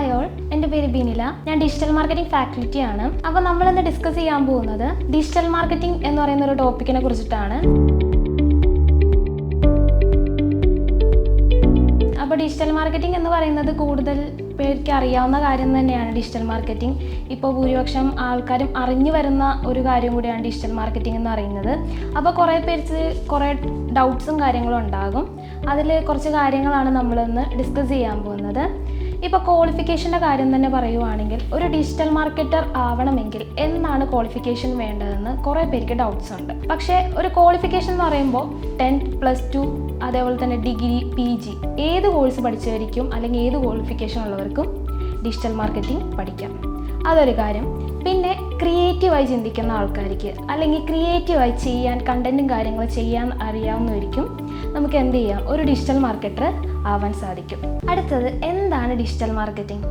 Hi all, എൻ്റെ പേര് ബിനില. ഞാൻ ഡിജിറ്റൽ മാർക്കറ്റിംഗ് ഫാക്കൽറ്റി ആണ്. അപ്പോൾ നമ്മളിന്ന് ഡിസ്കസ് ചെയ്യാൻ പോകുന്നത് ഡിജിറ്റൽ മാർക്കറ്റിംഗ് എന്ന് പറയുന്ന ഒരു ടോപ്പിക്കിനെ കുറിച്ചിട്ടാണ്. അപ്പോൾ ഡിജിറ്റൽ മാർക്കറ്റിംഗ് എന്ന് പറയുന്നത് കൂടുതൽ പേർക്ക് അറിയാവുന്ന കാര്യം തന്നെയാണ്. ഡിജിറ്റൽ മാർക്കറ്റിംഗ് ഇപ്പോൾ ഭൂരിപക്ഷം ആൾക്കാരും അറിഞ്ഞു വരുന്ന ഒരു കാര്യം കൂടിയാണ് ഡിജിറ്റൽ മാർക്കറ്റിംഗ് എന്ന് പറയുന്നത്. അപ്പോൾ കുറേ പേർക്ക് കുറേ ഡൗട്ട്സും കാര്യങ്ങളും ഉണ്ടാകും. അതിൽ കുറച്ച് കാര്യങ്ങളാണ് നമ്മളിന്ന് ഡിസ്കസ് ചെയ്യാൻ പോകുന്നത്. ഇപ്പോൾ ക്വാളിഫിക്കേഷൻ്റെ കാര്യം തന്നെ പറയുവാണെങ്കിൽ ഒരു ഡിജിറ്റൽ മാർക്കറ്റർ ആവണമെങ്കിൽ എന്താണ് ക്വാളിഫിക്കേഷൻ വേണ്ടതെന്ന് കുറേ പേർക്ക് ഡൗട്ട്സ് ഉണ്ട്. പക്ഷേ ഒരു ക്വാളിഫിക്കേഷൻ എന്ന് പറയുമ്പോൾ 10th +2 അതേപോലെ തന്നെ ഡിഗ്രി PG ഏത് കോഴ്സ് പഠിച്ചവർക്കും അല്ലെങ്കിൽ ഏത് ക്വാളിഫിക്കേഷൻ ഉള്ളവർക്കും ഡിജിറ്റൽ മാർക്കറ്റിംഗ് പഠിക്കാം. അതൊരു കാര്യം. പിന്നെ ക്രിയേറ്റീവായി ചിന്തിക്കുന്ന ആൾക്കാർക്ക് അല്ലെങ്കിൽ ക്രിയേറ്റീവായി ചെയ്യാൻ കണ്ടൻറ്റും കാര്യങ്ങൾ ചെയ്യാൻ അറിയാവുന്നവർക്കും നമുക്ക് എന്ത് ചെയ്യാം, ഒരു ഡിജിറ്റൽ മാർക്കറ്റർ ആവാൻ സാധിക്കും. അടുത്തത് എന്താണ് ഡിജിറ്റൽ മാർക്കറ്റിംഗ്?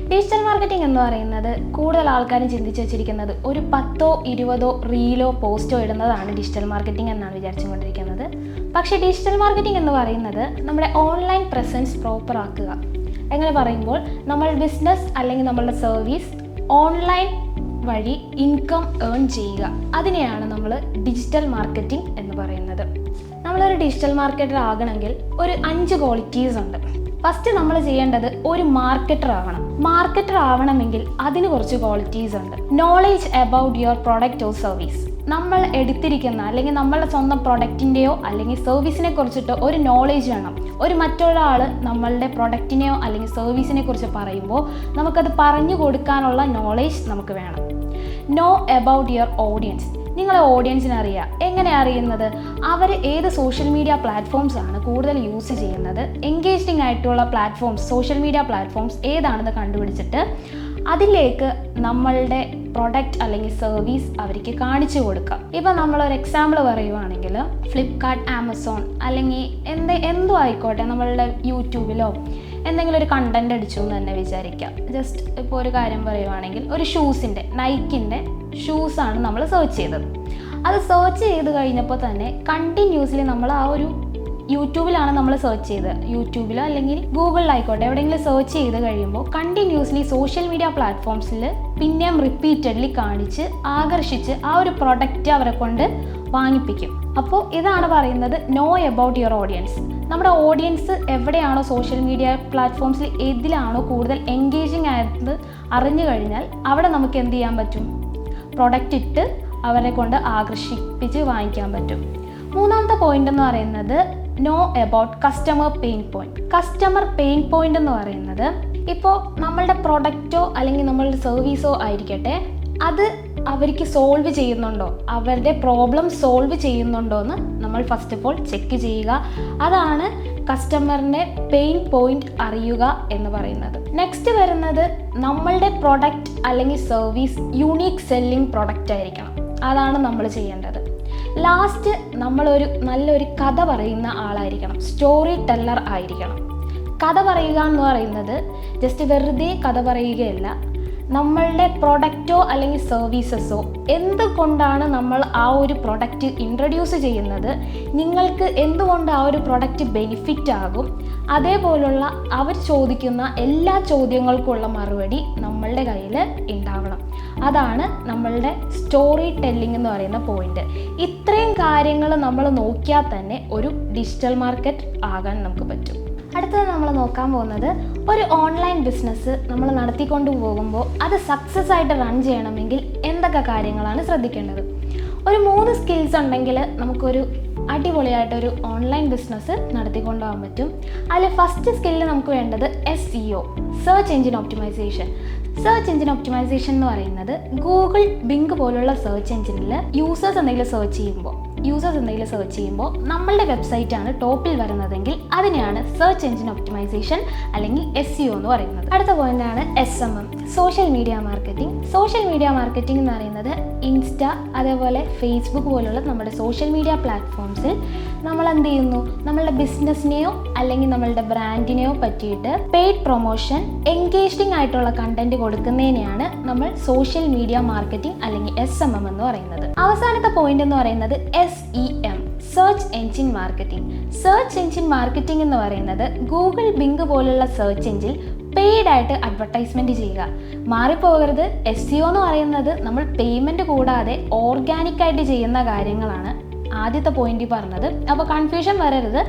ഡിജിറ്റൽ മാർക്കറ്റിംഗ് എന്ന് പറയുന്നത് കൂടുതൽ ആൾക്കാരും ചിന്തിച്ച് വെച്ചിരിക്കുന്നത് ഒരു 10ഓ 20ഓ റീലോ പോസ്റ്റോ ഇടുന്നതാണ് ഡിജിറ്റൽ മാർക്കറ്റിംഗ് എന്നാണ് വിചാരിച്ചുകൊണ്ടിരിക്കുന്നത്. പക്ഷേ ഡിജിറ്റൽ മാർക്കറ്റിംഗ് എന്ന് പറയുന്നത് നമ്മുടെ ഓൺലൈൻ പ്രസൻസ് പ്രോപ്പർ ആക്കുക. എങ്ങനെ പറയുമ്പോൾ നമ്മൾ ബിസിനസ് അല്ലെങ്കിൽ നമ്മളുടെ സർവീസ് ഓൺലൈൻ വഴി ഇൻകം ഏൺ ചെയ്യുക, അതിനെയാണ് നമ്മൾ ഡിജിറ്റൽ മാർക്കറ്റിംഗ് എന്ന് പറയുന്നത്. നമ്മളൊരു ഡിജിറ്റൽ മാർക്കറ്റർ ആകണമെങ്കിൽ ഒരു 5 ക്വാളിറ്റീസ് ഉണ്ട്. ഫസ്റ്റ് നമ്മൾ ചെയ്യേണ്ടത് ഒരു മാർക്കറ്റർ ആവണം. മാർക്കറ്റർ ആവണമെങ്കിൽ അതിന് കുറച്ച് ക്വാളിറ്റീസ് ഉണ്ട്. Knowledge about your product or service. നമ്മൾ എടുത്തിരിക്കുന്ന അല്ലെങ്കിൽ നമ്മളുടെ സ്വന്തം പ്രൊഡക്റ്റിൻ്റെയോ അല്ലെങ്കിൽ സർവീസിനെ കുറിച്ചിട്ടോ ഒരു നോളേജ് വേണം. ഒരു മറ്റൊരാൾ നമ്മളുടെ പ്രൊഡക്റ്റിനെയോ അല്ലെങ്കിൽ സർവീസിനെ കുറിച്ച് പറയുമ്പോൾ നമുക്കത് പറഞ്ഞു കൊടുക്കാനുള്ള നോളേജ് നമുക്ക് വേണം. Know about your audience. നിങ്ങളെ ഓഡിയൻസിനെ അറിയുക. എങ്ങനെ അറിയുന്നത്? അവർ ഏത് സോഷ്യൽ മീഡിയ പ്ലാറ്റ്ഫോംസ് ആണ് കൂടുതൽ യൂസ് ചെയ്യുന്നത്, എൻഗേജിങ് ആയിട്ടുള്ള പ്ലാറ്റ്ഫോംസ്, സോഷ്യൽ മീഡിയ പ്ലാറ്റ്ഫോംസ് ഏതാണെന്ന് കണ്ടുപിടിച്ചിട്ട് അതിലേക്ക് നമ്മളുടെ പ്രൊഡക്റ്റ് അല്ലെങ്കിൽ സർവീസ് അവർക്ക് കാണിച്ചു കൊടുക്കാം. ഇപ്പം നമ്മളൊരു എക്സാമ്പിൾ പറയുവാണെങ്കിൽ ഫ്ലിപ്കാർട്ട്, ആമസോൺ അല്ലെങ്കിൽ എന്തോ ആയിക്കോട്ടെ, നമ്മളുടെ യൂട്യൂബിലോ എന്തെങ്കിലും ഒരു കണ്ടൻറ് അടിച്ചു എന്ന് തന്നെ വിചാരിക്കാം. ജസ്റ്റ് ഇപ്പോൾ ഒരു കാര്യം പറയുവാണെങ്കിൽ ഒരു ഷൂസിൻ്റെ നൈക്കിൻ്റെ ഷൂസാണ് നമ്മൾ സെർച്ച് ചെയ്തത്. അത് സെർച്ച് ചെയ്ത് കഴിഞ്ഞപ്പോൾ തന്നെ കണ്ടിന്യൂസ്ലി നമ്മൾ ആ ഒരു യൂട്യൂബിലാണ് നമ്മൾ സെർച്ച് ചെയ്തത്. യൂട്യൂബിലോ അല്ലെങ്കിൽ ഗൂഗിളിലായിക്കോട്ടെ എവിടെയെങ്കിലും സെർച്ച് ചെയ്ത് കഴിയുമ്പോൾ കണ്ടിന്യൂസ്ലി സോഷ്യൽ മീഡിയ പ്ലാറ്റ്ഫോംസിൽ പിന്നെയും റിപ്പീറ്റഡ്ലി കാണിച്ച് ആകർഷിച്ച് ആ ഒരു പ്രൊഡക്റ്റ് അവരെ കൊണ്ട് വാങ്ങിപ്പിക്കും. അപ്പോൾ ഇതാണ് പറയുന്നത് നോ അബൌട്ട് യുവർ ഓഡിയൻസ്. നമ്മുടെ ഓഡിയൻസ് എവിടെയാണോ സോഷ്യൽ മീഡിയ പ്ലാറ്റ്ഫോംസിൽ ഏതിലാണോ കൂടുതൽ എൻഗേജിങ് ആയത് അറിഞ്ഞു കഴിഞ്ഞാൽ അവിടെ നമുക്ക് എന്ത് ചെയ്യാൻ പറ്റും, പ്രൊഡക്റ്റ് ഇട്ട് അവരെ കൊണ്ട് ആകർഷിപ്പിച്ച് വാങ്ങിക്കാൻ പറ്റും. മൂന്നാമത്തെ പോയിന്റ് എന്ന് പറയുന്നത് know about customer pain point. Customer pain point എന്ന് പറയുന്നത് ഇപ്പോൾ നമ്മളുടെ പ്രൊഡക്റ്റോ അല്ലെങ്കിൽ നമ്മളുടെ സർവീസോ ആയിരിക്കട്ടെ, അത് അവർക്ക് സോൾവ് ചെയ്യുന്നുണ്ടോ, അവരുടെ പ്രോബ്ലം സോൾവ് ചെയ്യുന്നുണ്ടോ എന്ന് നമ്മൾ ഫസ്റ്റ് ഓഫ് ഓൾ ചെക്ക് ചെയ്യുക. അതാണ് കസ്റ്റമറിൻ്റെ പെയിൻ പോയിന്റ് അറിയുക എന്ന് പറയുന്നത്. നെക്സ്റ്റ് വരുന്നത് നമ്മളുടെ പ്രൊഡക്റ്റ് അല്ലെങ്കിൽ സർവീസ് യൂണീക്ക് സെല്ലിംഗ് പ്രൊഡക്റ്റ് ആയിരിക്കണം. അതാണ് നമ്മൾ ചെയ്യേണ്ടത്. ലാസ്റ്റ് നമ്മളൊരു നല്ലൊരു കഥ പറയുന്ന ആളായിരിക്കണം, സ്റ്റോറി ടെല്ലർ ആയിരിക്കണം. കഥ പറയുക എന്ന് പറയുന്നത് ജസ്റ്റ് വെറുതെ കഥ പറയുകയല്ല. നമ്മളുടെ പ്രൊഡക്റ്റോ അല്ലെങ്കിൽ സർവീസസോ എന്തുകൊണ്ടാണ് നമ്മൾ ആ ഒരു പ്രൊഡക്റ്റ് ഇൻട്രൊഡ്യൂസ് ചെയ്യുന്നത്, നിങ്ങൾക്ക് എന്തുകൊണ്ട് ആ ഒരു പ്രൊഡക്റ്റ് ബെനിഫിറ്റ് ആകും, അതേപോലുള്ള അവർ ചോദിക്കുന്ന എല്ലാ ചോദ്യങ്ങൾക്കുള്ള മറുപടി നമ്മളുടെ കയ്യിൽ ഉണ്ടാവണം. അതാണ് നമ്മളുടെ സ്റ്റോറി ടെല്ലിംഗ് എന്ന് പറയുന്ന പോയിന്റ്. ഇത്രയും കാര്യങ്ങൾ നമ്മൾ നോക്കിയാൽ തന്നെ ഒരു ഡിജിറ്റൽ മാർക്കറ്റ് ആകാൻ നമുക്ക് പറ്റും. അടുത്തത് നമ്മൾ നോക്കാൻ പോകുന്നത് ഒരു ഓൺലൈൻ ബിസിനസ് നമ്മൾ നടത്തിക്കൊണ്ട് പോകുമ്പോൾ അത് സക്സസ് ആയിട്ട് റൺ ചെയ്യണമെങ്കിൽ എന്തൊക്കെ കാര്യങ്ങളാണ് ശ്രദ്ധിക്കേണ്ടത്. ഒരു 3 സ്കിൽസ് ഉണ്ടെങ്കിൽ നമുക്കൊരു അടിപൊളിയായിട്ടൊരു ഓൺലൈൻ ബിസിനസ് നടത്തിക്കൊണ്ടു പോകാൻ പറ്റും. അതിൽ ഫസ്റ്റ് സ്കില്ല് നമുക്ക് വേണ്ടത് SEO, search engine optimisation. Search engine optimisation എന്ന് പറയുന്നത് ഗൂഗിൾ, ബിങ് പോലുള്ള സെർച്ച് എഞ്ചിനിൽ യൂസേഴ്സ് എന്തെങ്കിലും സെർച്ച് ചെയ്യുമ്പോൾ നമ്മളുടെ വെബ്സൈറ്റാണ് ടോപ്പിൽ വരുന്നതെങ്കിൽ അതിനെയാണ് സെർച്ച് എഞ്ചിൻ ഒപ്റ്റിമൈസേഷൻ അല്ലെങ്കിൽ SEO എന്ന് പറയുന്നത്. അടുത്ത പോയിന്റാണ് SMM, social media marketing. Social media marketing എന്ന് പറയുന്നത് ഇൻസ്റ്റ അതേപോലെ ഫേസ്ബുക്ക് പോലുള്ള നമ്മുടെ സോഷ്യൽ മീഡിയ പ്ലാറ്റ്ഫോംസിൽ നമ്മൾ എന്ത് ചെയ്യുന്നു, നമ്മളുടെ ബിസിനസ്സിനെയോ അല്ലെങ്കിൽ നമ്മളുടെ ബ്രാൻഡിനെയോ പറ്റിയിട്ട് പെയ്ഡ് പ്രൊമോഷൻ, എൻഗേജിങ് ആയിട്ടുള്ള കണ്ടന്റ് കൊടുക്കുന്നതിനെയാണ് നമ്മൾ സോഷ്യൽ മീഡിയ മാർക്കറ്റിംഗ് അല്ലെങ്കിൽ SMM എന്ന് പറയുന്നത്. അവസാനത്തെ പോയിന്റ് എന്ന് പറയുന്നത് SEM, search engine marketing. Search engine marketing എന്ന് പറയുന്നത് ഗൂഗിൾ, ബിങ് പോലുള്ള സെർച്ച് എഞ്ചിൻ പെയ്ഡായിട്ട് അഡ്വർടൈസ്മെൻറ്റ് ചെയ്യുക. മാറിപ്പോകരുത്. SEO എന്ന് പറയുന്നത് നമ്മൾ പേയ്മെൻറ്റ് കൂടാതെ ഓർഗാനിക്കായിട്ട് ചെയ്യുന്ന കാര്യങ്ങളാണ് ആദ്യത്തെ പോയിന്റ് പറഞ്ഞത്. അപ്പോൾ കൺഫ്യൂഷൻ വരരുത്.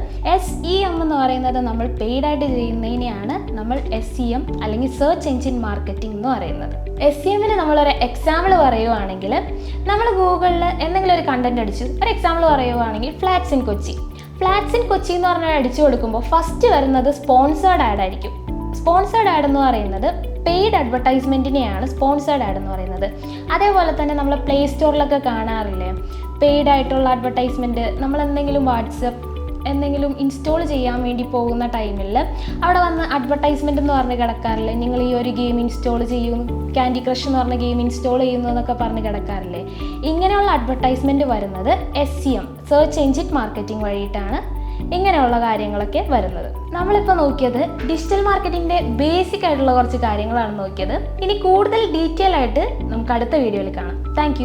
SEM എന്ന് പറയുന്നത് നമ്മൾ പെയ്ഡായിട്ട് ചെയ്യുന്നതിനെയാണ് നമ്മൾ SEM അല്ലെങ്കിൽ സെർച്ച് എഞ്ചിൻ മാർക്കറ്റിംഗ് എന്ന് പറയുന്നത്. SEMന് നമ്മളൊരു എക്സാമ്പിൾ പറയുവാണെങ്കിൽ, നമ്മൾ ഗൂഗിളിൽ എന്തെങ്കിലും ഒരു കണ്ടന്റ് അടിച്ചു, ഒരു എക്സാമ്പിൾ പറയുവാണെങ്കിൽ ഫ്ലാറ്റ്സ് ഇൻ കൊച്ചി എന്ന് പറഞ്ഞാൽ അടിച്ചു കൊടുക്കുമ്പോൾ ഫസ്റ്റ് വരുന്നത് സ്പോൺസേർഡ് ആഡ് ആയിരിക്കും. സ്പോൺസേർഡ് ആഡ് എന്ന് പറയുന്നത് പെയ്ഡ് അഡ്വർടൈസ്മെൻറ്റിനെയാണ് സ്പോൺസേർഡ് ആഡ് എന്ന് പറയുന്നത്. അതേപോലെ തന്നെ നമ്മൾ പ്ലേ സ്റ്റോറിലൊക്കെ കാണാറില്ലേ പെയ്ഡ് ആയിട്ടുള്ള അഡ്വർടൈസ്മെൻറ്റ്. നമ്മൾ എന്തെങ്കിലും വാട്സപ്പ് എന്തെങ്കിലും ഇൻസ്റ്റാൾ ചെയ്യാൻ വേണ്ടി പോകുന്ന ടൈമിൽ അവിടെ വന്ന് അഡ്വർടൈസ്മെൻ്റ് എന്ന് പറഞ്ഞ് കിടക്കാറില്ലേ, നിങ്ങൾ ഈ ഒരു ഗെയിം ഇൻസ്റ്റാൾ ചെയ്യും, ക്യാൻഡി ക്രഷ് എന്ന് പറഞ്ഞ ഗെയിം ഇൻസ്റ്റാൾ ചെയ്യുന്നു എന്നൊക്കെ പറഞ്ഞ് കിടക്കാറില്ലേ. ഇങ്ങനെയുള്ള അഡ്വർടൈസ്മെൻറ്റ് വരുന്നത് SEM സെർച്ച് എഞ്ചിൻ മാർക്കറ്റിംഗ് വഴിയിട്ടാണ് ഇങ്ങനെയുള്ള കാര്യങ്ങളൊക്കെ വരുന്നത്. നമ്മളിപ്പോൾ നോക്കിയത് ഡിജിറ്റൽ മാർക്കറ്റിങ്ങിൻ്റെ ബേസിക് ആയിട്ടുള്ള കുറച്ച് കാര്യങ്ങളാണ് നോക്കിയത്. ഇനി കൂടുതൽ ഡീറ്റെയിൽ ആയിട്ട് നമുക്ക് അടുത്ത വീഡിയോയിൽ കാണാം. താങ്ക്